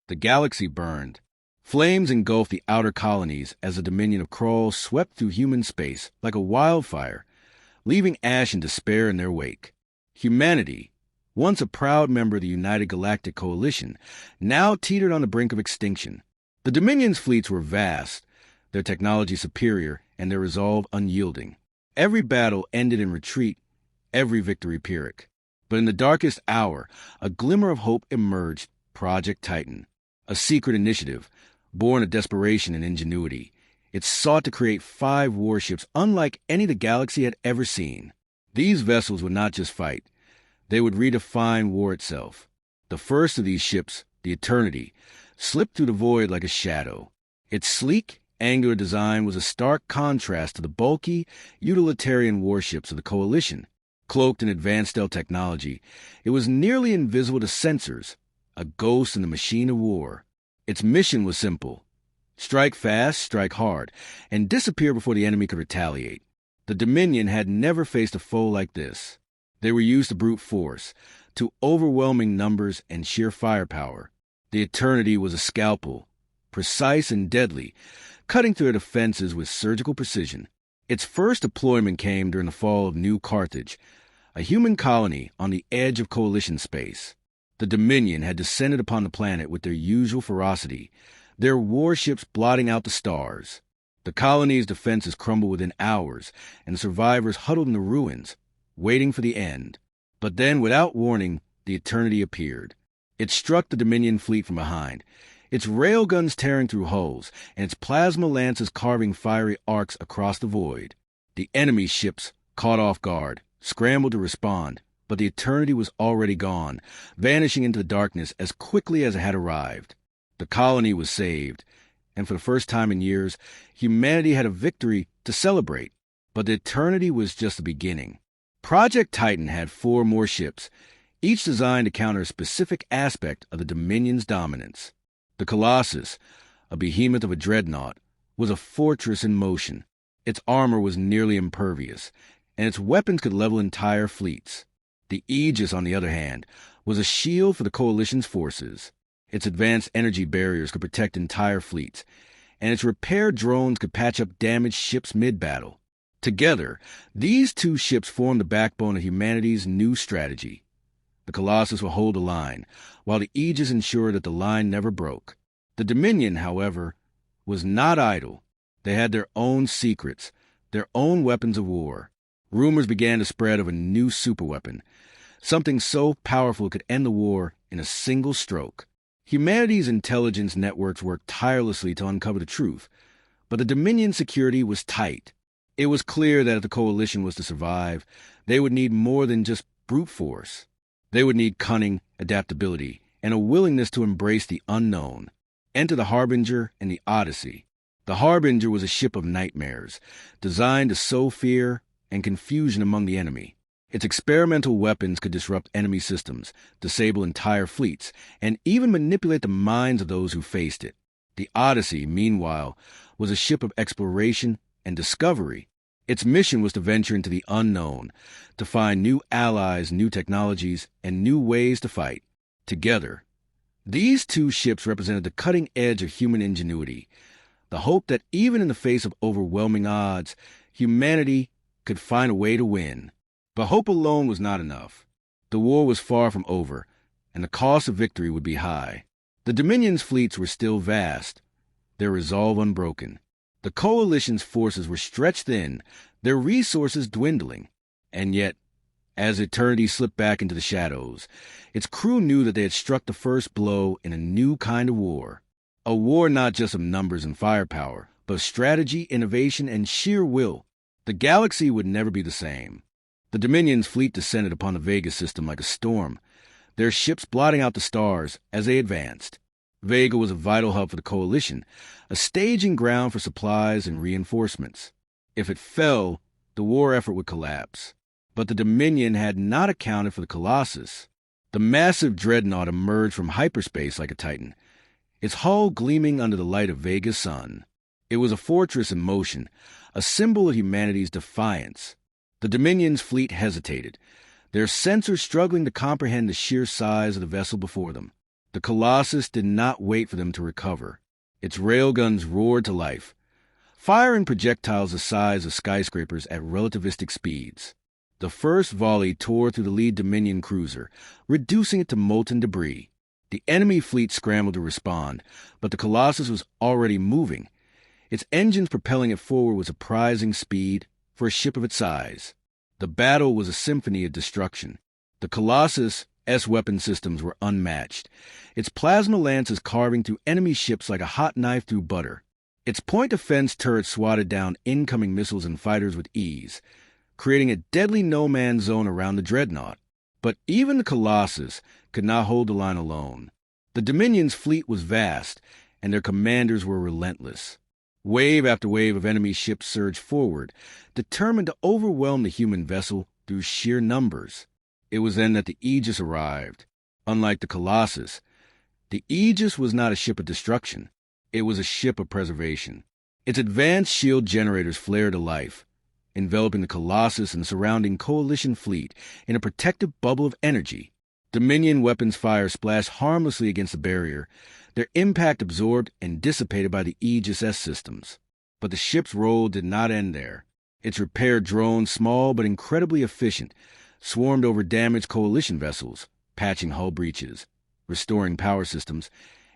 The galaxy burned. Flames engulfed the outer colonies as the dominion of Krall swept through human space like a wildfire, leaving ash and despair in their wake. Humanity, once a proud member of the United Galactic Coalition, now teetered on the brink of extinction. The Dominion's fleets were vast, their technology superior, and their resolve unyielding. Every battle ended in retreat, every victory Pyrrhic. But in the darkest hour, a glimmer of hope emerged: Project Titan, a secret initiative born of desperation and ingenuity. It sought to create 5 warships unlike any the galaxy had ever seen. These vessels would not just fight. They would redefine war itself. The first of these ships, the Eternity, slipped through the void like a shadow. Its sleek, angular design was a stark contrast to the bulky, utilitarian warships of the Coalition. Cloaked in advanced stealth technology, it was nearly invisible to sensors, a ghost in the machine of war. Its mission was simple: strike fast, strike hard, and disappear before the enemy could retaliate. The Dominion had never faced a foe like this. They were used to brute force, to overwhelming numbers and sheer firepower. The Eternity was a scalpel, precise and deadly, cutting through their defenses with surgical precision. Its first deployment came during the fall of New Carthage, a human colony on the edge of Coalition space. The Dominion had descended upon the planet with their usual ferocity, their warships blotting out the stars. The colony's defenses crumbled within hours, and the survivors huddled in the ruins, waiting for the end. But then, without warning, the Eternity appeared. It struck the Dominion fleet from behind, its railguns tearing through hulls, and its plasma lances carving fiery arcs across the void. The enemy ships, caught off guard, scrambled to respond, but the Eternity was already gone, vanishing into the darkness as quickly as it had arrived. The colony was saved, and for the first time in years, humanity had a victory to celebrate. But the Eternity was just the beginning. Project Titan had 4 more ships, each designed to counter a specific aspect of the Dominion's dominance. The Colossus, a behemoth of a dreadnought, was a fortress in motion. Its armor was nearly impervious, and its weapons could level entire fleets. The Aegis, on the other hand, was a shield for the Coalition's forces. Its advanced energy barriers could protect entire fleets, and its repair drones could patch up damaged ships mid-battle. Together, these 2 ships formed the backbone of humanity's new strategy. The Colossus would hold the line, while the Aegis ensured that the line never broke. The Dominion, however, was not idle. They had their own secrets, their own weapons of war. Rumors began to spread of a new superweapon, something so powerful it could end the war in a single stroke. Humanity's intelligence networks worked tirelessly to uncover the truth, but the Dominion's security was tight. It was clear that if the Coalition was to survive, they would need more than just brute force. They would need cunning, adaptability, and a willingness to embrace the unknown. Enter the Harbinger and the Odyssey. The Harbinger was a ship of nightmares, designed to sow fear and confusion among the enemy. Its experimental weapons could disrupt enemy systems, disable entire fleets, and even manipulate the minds of those who faced it. The Odyssey, meanwhile, was a ship of exploration and discovery. Its mission was to venture into the unknown, to find new allies, new technologies, and new ways to fight. Together, these 2 ships represented the cutting edge of human ingenuity, the hope that even in the face of overwhelming odds, humanity could find a way to win. But hope alone was not enough. The war was far from over, and the cost of victory would be high. The Dominion's fleets were still vast, their resolve unbroken. The Coalition's forces were stretched thin, their resources dwindling. And yet, as Eternity slipped back into the shadows, its crew knew that they had struck the first blow in a new kind of war. A war not just of numbers and firepower, but of strategy, innovation, and sheer will. The galaxy would never be the same. The Dominion's fleet descended upon the Vega system like a storm, their ships blotting out the stars as they advanced. Vega was a vital hub for the Coalition, a staging ground for supplies and reinforcements. If it fell, the war effort would collapse. But the Dominion had not accounted for the Colossus. The massive dreadnought emerged from hyperspace like a titan, its hull gleaming under the light of Vega's sun. It was a fortress in motion, a symbol of humanity's defiance. The Dominion's fleet hesitated, their sensors struggling to comprehend the sheer size of the vessel before them. The Colossus did not wait for them to recover. Its railguns roared to life, firing projectiles the size of skyscrapers at relativistic speeds. The first volley tore through the lead Dominion cruiser, reducing it to molten debris. The enemy fleet scrambled to respond, but the Colossus was already moving. Its engines propelling it forward with surprising speed for a ship of its size. The battle was a symphony of destruction. The Colossus' weapon systems were unmatched, its plasma lances carving through enemy ships like a hot knife through butter. Its point defense turrets swatted down incoming missiles and fighters with ease, creating a deadly no-man's zone around the dreadnought. But even the Colossus could not hold the line alone. The Dominion's fleet was vast, and their commanders were relentless. Wave after wave of enemy ships surged forward, determined to overwhelm the human vessel through sheer numbers. It was then that the Aegis arrived. Unlike the Colossus, the Aegis was not a ship of destruction. It was a ship of preservation. Its advanced shield generators flared to life, enveloping the Colossus and the surrounding coalition fleet in a protective bubble of energy. Dominion weapons fire splashed harmlessly against the barrier, their impact absorbed and dissipated by the Aegis systems. But the ship's role did not end there. Its repair drones, small but incredibly efficient, swarmed over damaged coalition vessels, patching hull breaches, restoring power systems,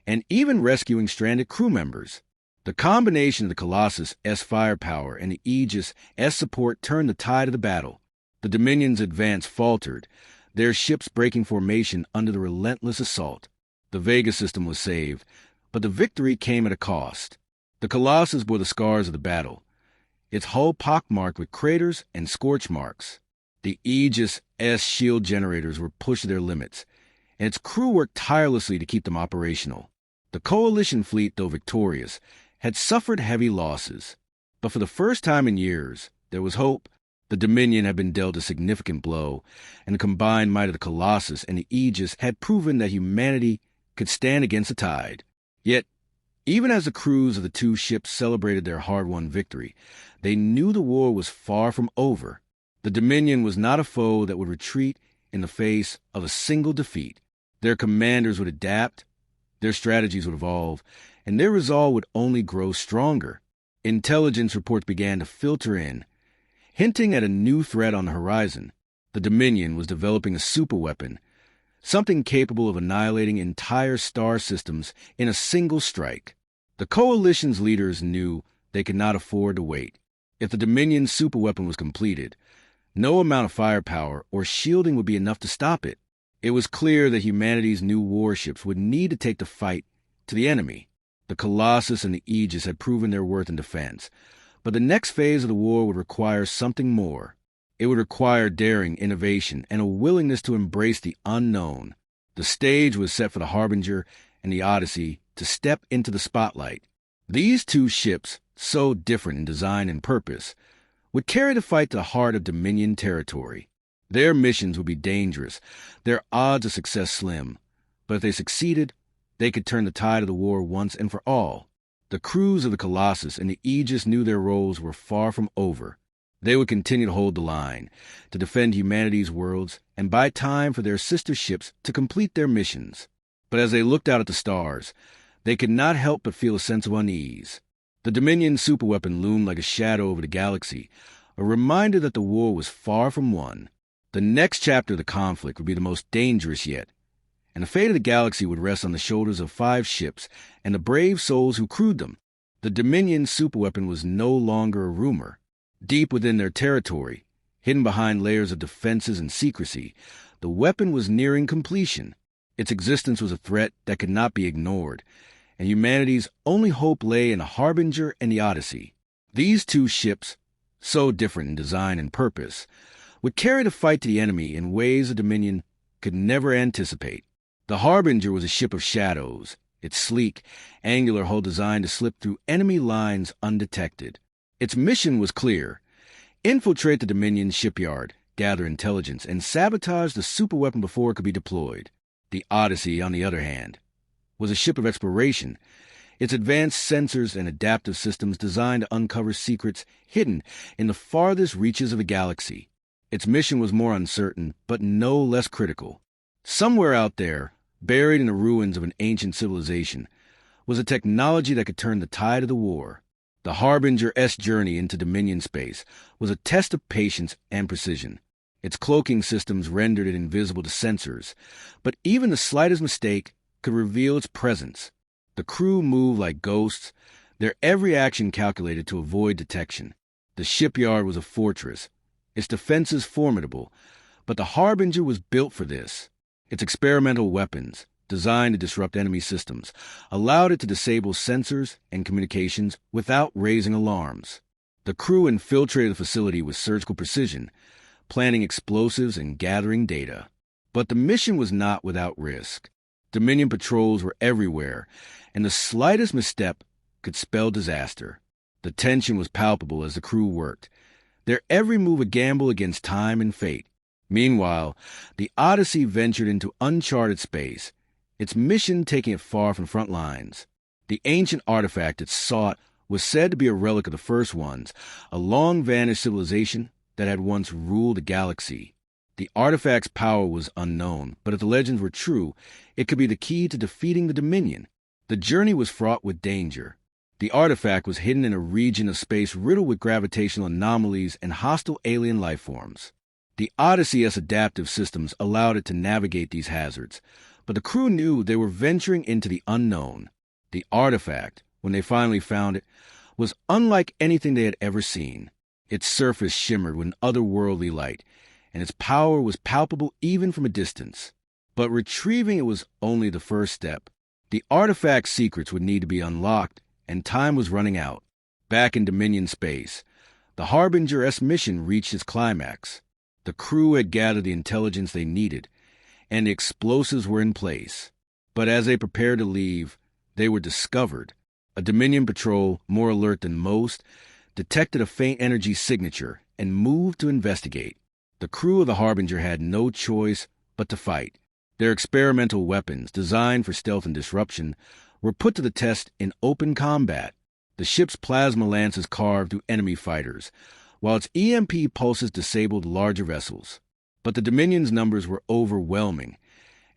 and even rescuing stranded crew members. The combination of the Colossus' firepower and the Aegis' support turned the tide of the battle. The Dominion's advance faltered, their ships breaking formation under the relentless assault. The Vega system was saved, but the victory came at a cost. The Colossus bore the scars of the battle, its hull pockmarked with craters and scorch marks. The Aegis' shield generators were pushed to their limits, and its crew worked tirelessly to keep them operational. The coalition fleet, though victorious, had suffered heavy losses. But for the first time in years, there was hope. The Dominion had been dealt a significant blow, and the combined might of the Colossus and the Aegis had proven that humanity could stand against the tide. Yet, even as the crews of the two ships celebrated their hard-won victory, they knew the war was far from over. The Dominion was not a foe that would retreat in the face of a single defeat. Their commanders would adapt, their strategies would evolve, and their resolve would only grow stronger. Intelligence reports began to filter in, hinting at a new threat on the horizon. The Dominion was developing a superweapon, something capable of annihilating entire star systems in a single strike. The Coalition's leaders knew they could not afford to wait. If the Dominion's superweapon was completed, no amount of firepower or shielding would be enough to stop it. It was clear that humanity's new warships would need to take the fight to the enemy. The Colossus and the Aegis had proven their worth in defense, but the next phase of the war would require something more. It would require daring, innovation, and a willingness to embrace the unknown. The stage was set for the Harbinger and the Odyssey to step into the spotlight. These two ships, so different in design and purpose, would carry the fight to the heart of Dominion territory. Their missions would be dangerous, their odds of success slim, but if they succeeded, they could turn the tide of the war once and for all. The crews of the Colossus and the Aegis knew their roles were far from over. They would continue to hold the line, to defend humanity's worlds, and buy time for their sister ships to complete their missions. But as they looked out at the stars, they could not help but feel a sense of unease. The Dominion superweapon loomed like a shadow over the galaxy, a reminder that the war was far from won. The next chapter of the conflict would be the most dangerous yet, and the fate of the galaxy would rest on the shoulders of 5 ships and the brave souls who crewed them. The Dominion superweapon was no longer a rumor. Deep within their territory, hidden behind layers of defenses and secrecy, the weapon was nearing completion. Its existence was a threat that could not be ignored, and humanity's only hope lay in the Harbinger and the Odyssey. These two ships, so different in design and purpose, would carry the fight to the enemy in ways the Dominion could never anticipate. The Harbinger was a ship of shadows, its sleek, angular hull designed to slip through enemy lines undetected. Its mission was clear: infiltrate the Dominion shipyard, gather intelligence, and sabotage the superweapon before it could be deployed. The Odyssey, on the other hand, was a ship of exploration, its advanced sensors and adaptive systems designed to uncover secrets hidden in the farthest reaches of the galaxy. Its mission was more uncertain, but no less critical. Somewhere out there, buried in the ruins of an ancient civilization, was a technology that could turn the tide of the war. The Harbinger-S journey into Dominion space was a test of patience and precision. Its cloaking systems rendered it invisible to sensors, but even the slightest mistake could reveal its presence. The crew moved like ghosts, their every action calculated to avoid detection. The shipyard was a fortress, its defenses formidable, but the Harbinger was built for this. Its experimental weapons, designed to disrupt enemy systems, allowed it to disable sensors and communications without raising alarms. The crew infiltrated the facility with surgical precision, planting explosives and gathering data. But the mission was not without risk. Dominion patrols were everywhere, and the slightest misstep could spell disaster. The tension was palpable as the crew worked, their every move a gamble against time and fate. Meanwhile, the Odyssey ventured into uncharted space, its mission taking it far from front lines. The ancient artifact it sought was said to be a relic of the first ones, a long-vanished civilization that had once ruled the galaxy. The artifact's power was unknown, but if the legends were true, it could be the key to defeating the Dominion. The journey was fraught with danger. The artifact was hidden in a region of space riddled with gravitational anomalies and hostile alien life forms. The Odyssey's adaptive systems allowed it to navigate these hazards, but the crew knew they were venturing into the unknown. The artifact, when they finally found it, was unlike anything they had ever seen. Its surface shimmered with an otherworldly light, and its power was palpable even from a distance. But retrieving it was only the first step. The artifact's secrets would need to be unlocked, and time was running out. Back in Dominion space, the Harbinger-S mission reached its climax. The crew had gathered the intelligence they needed, and the explosives were in place. But as they prepared to leave, they were discovered. A Dominion patrol, more alert than most, detected a faint energy signature and moved to investigate. The crew of the Harbinger had no choice but to fight. Their experimental weapons, designed for stealth and disruption, were put to the test in open combat. The ship's plasma lances carved through enemy fighters, while its EMP pulses disabled larger vessels. But the Dominion's numbers were overwhelming,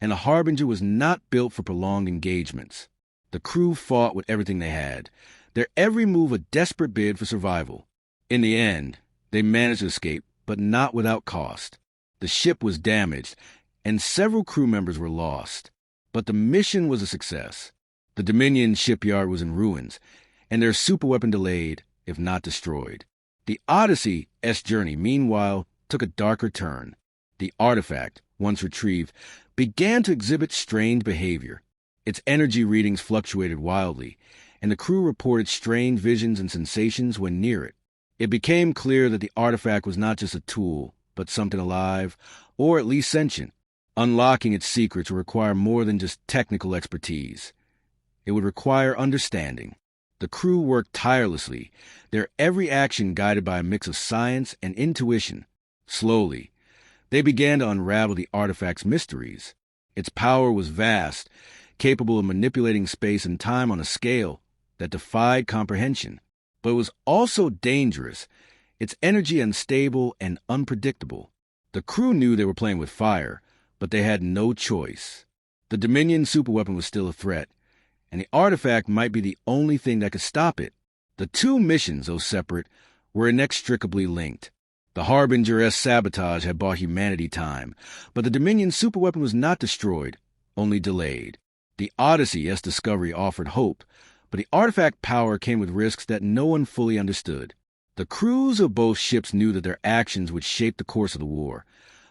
and the Harbinger was not built for prolonged engagements. The crew fought with everything they had, their every move a desperate bid for survival. In the end, they managed to escape, but not without cost. The ship was damaged, and several crew members were lost. But the mission was a success. The Dominion shipyard was in ruins, and their superweapon delayed, if not destroyed. The Odyssey-S journey, meanwhile, took a darker turn. The artifact, once retrieved, began to exhibit strange behavior. Its energy readings fluctuated wildly, and the crew reported strange visions and sensations when near it. It became clear that the artifact was not just a tool, but something alive, or at least sentient. Unlocking its secrets would require more than just technical expertise. It would require understanding. The crew worked tirelessly, their every action guided by a mix of science and intuition. Slowly, they began to unravel the artifact's mysteries. Its power was vast, capable of manipulating space and time on a scale that defied comprehension. But it was also dangerous, its energy unstable and unpredictable. The crew knew they were playing with fire, but they had no choice. The Dominion superweapon was still a threat, and the artifact might be the only thing that could stop it. The two missions, though separate, were inextricably linked. The Harbinger-S sabotage had bought humanity time, but the Dominion superweapon was not destroyed, only delayed. The Odyssey-S discovery offered hope, but the artifact power came with risks that no one fully understood. The crews of both ships knew that their actions would shape the course of the war,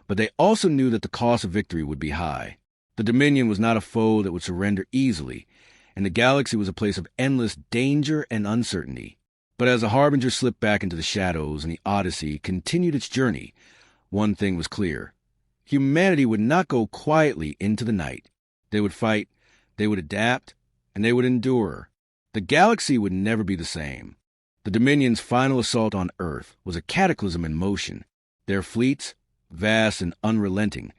but they also knew that the cost of victory would be high. The Dominion was not a foe that would surrender easily, and the galaxy was a place of endless danger and uncertainty. But as the Harbinger slipped back into the shadows and the Odyssey continued its journey, one thing was clear. Humanity would not go quietly into the night. They would fight, they would adapt, and they would endure. The galaxy would never be the same. The Dominion's final assault on Earth was a cataclysm in motion. Their fleets, vast and unrelenting,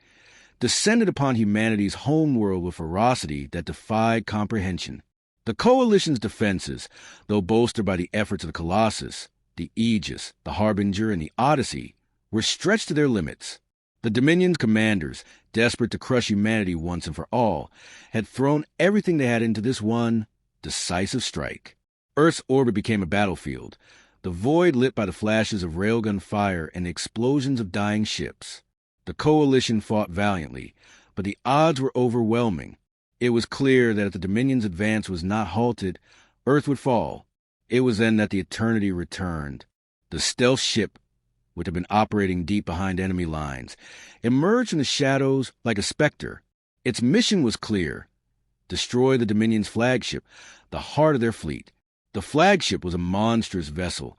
descended upon humanity's homeworld with ferocity that defied comprehension. The Coalition's defenses, though bolstered by the efforts of the Colossus, the Aegis, the Harbinger, and the Odyssey, were stretched to their limits. The Dominion's commanders, desperate to crush humanity once and for all, had thrown everything they had into this one decisive strike. Earth's orbit became a battlefield, the void lit by the flashes of railgun fire and the explosions of dying ships. The Coalition fought valiantly, but the odds were overwhelming. It was clear that if the Dominion's advance was not halted, Earth would fall. It was then that the Eternity returned. The stealth ship, which had been operating deep behind enemy lines, emerged from the shadows like a specter. Its mission was clear: destroy the Dominion's flagship, the heart of their fleet. The flagship was a monstrous vessel,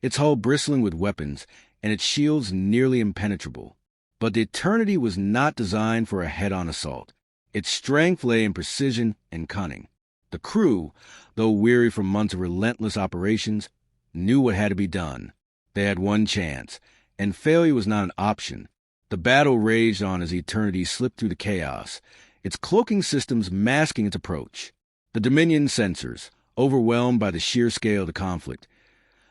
its hull bristling with weapons and its shields nearly impenetrable. But the Eternity was not designed for a head-on assault. Its strength lay in precision and cunning. The crew, though weary from months of relentless operations, knew what had to be done. They had one chance, and failure was not an option. The battle raged on as the Eternity slipped through the chaos, its cloaking systems masking its approach. The Dominion sensors, overwhelmed by the sheer scale of the conflict,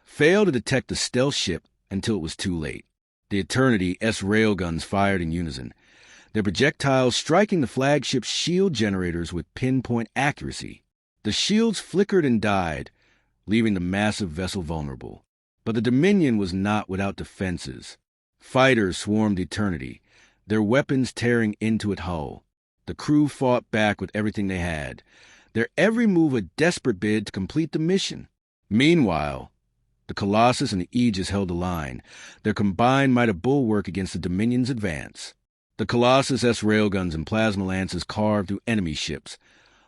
failed to detect the stealth ship until it was too late. The Eternity's railguns fired in unison, their projectiles striking the flagship's shield generators with pinpoint accuracy. The shields flickered and died, leaving the massive vessel vulnerable. But the Dominion was not without defenses. Fighters swarmed Eternity, their weapons tearing into its hull. The crew fought back with everything they had, their every move a desperate bid to complete the mission. Meanwhile, the Colossus and the Aegis held the line, their combined might a bulwark against the Dominion's advance. The Colossus' railguns and plasma lances carved through enemy ships,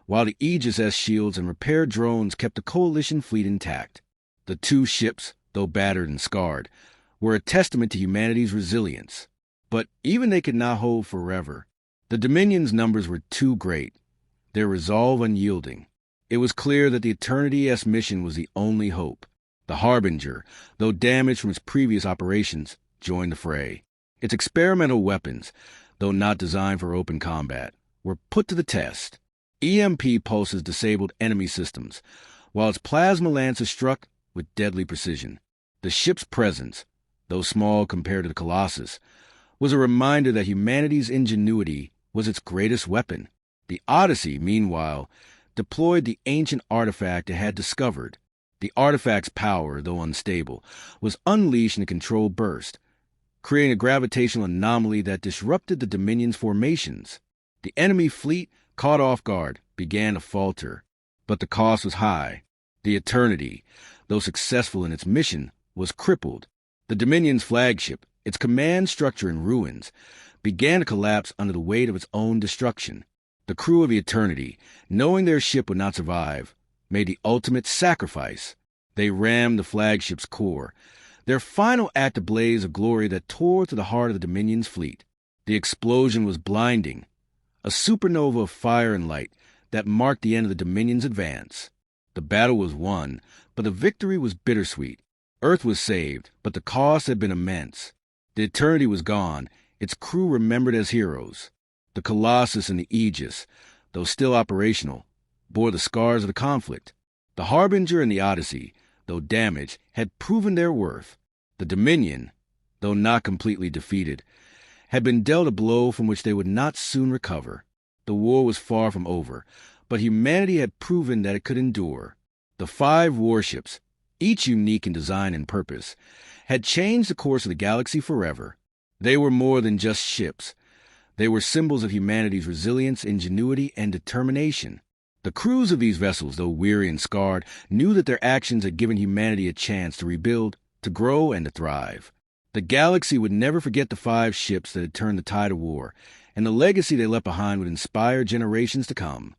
while the Aegis' shields and repair drones kept the Coalition fleet intact. The two ships, though battered and scarred, were a testament to humanity's resilience. But even they could not hold forever. The Dominion's numbers were too great, their resolve unyielding. It was clear that the Eternity's mission was the only hope. The Harbinger, though damaged from its previous operations, joined the fray. Its experimental weapons, though not designed for open combat, were put to the test. EMP pulses disabled enemy systems, while its plasma lances struck with deadly precision. The ship's presence, though small compared to the Colossus, was a reminder that humanity's ingenuity was its greatest weapon. The Odyssey, meanwhile, deployed the ancient artifact it had discovered. The artifact's power, though unstable, was unleashed in a controlled burst, creating a gravitational anomaly that disrupted the Dominion's formations. The enemy fleet, caught off guard, began to falter, but the cost was high. The Eternity, though successful in its mission, was crippled. The Dominion's flagship, its command structure in ruins, began to collapse under the weight of its own destruction. The crew of the Eternity, knowing their ship would not survive, made the ultimate sacrifice. They rammed the flagship's core, their final act a blaze of glory that tore through the heart of the Dominion's fleet. The explosion was blinding, a supernova of fire and light that marked the end of the Dominion's advance. The battle was won, but the victory was bittersweet. Earth was saved, but the cost had been immense. The Eternity was gone, its crew remembered as heroes. The Colossus and the Aegis, though still operational, bore the scars of the conflict. The Harbinger and the Odyssey, though damaged, had proven their worth. The Dominion, though not completely defeated, had been dealt a blow from which they would not soon recover. The war was far from over, but humanity had proven that it could endure. The 5 warships, each unique in design and purpose, had changed the course of the galaxy forever. They were more than just ships. They were symbols of humanity's resilience, ingenuity, and determination. The crews of these vessels, though weary and scarred, knew that their actions had given humanity a chance to rebuild, to grow, and to thrive. The galaxy would never forget the 5 ships that had turned the tide of war, and the legacy they left behind would inspire generations to come.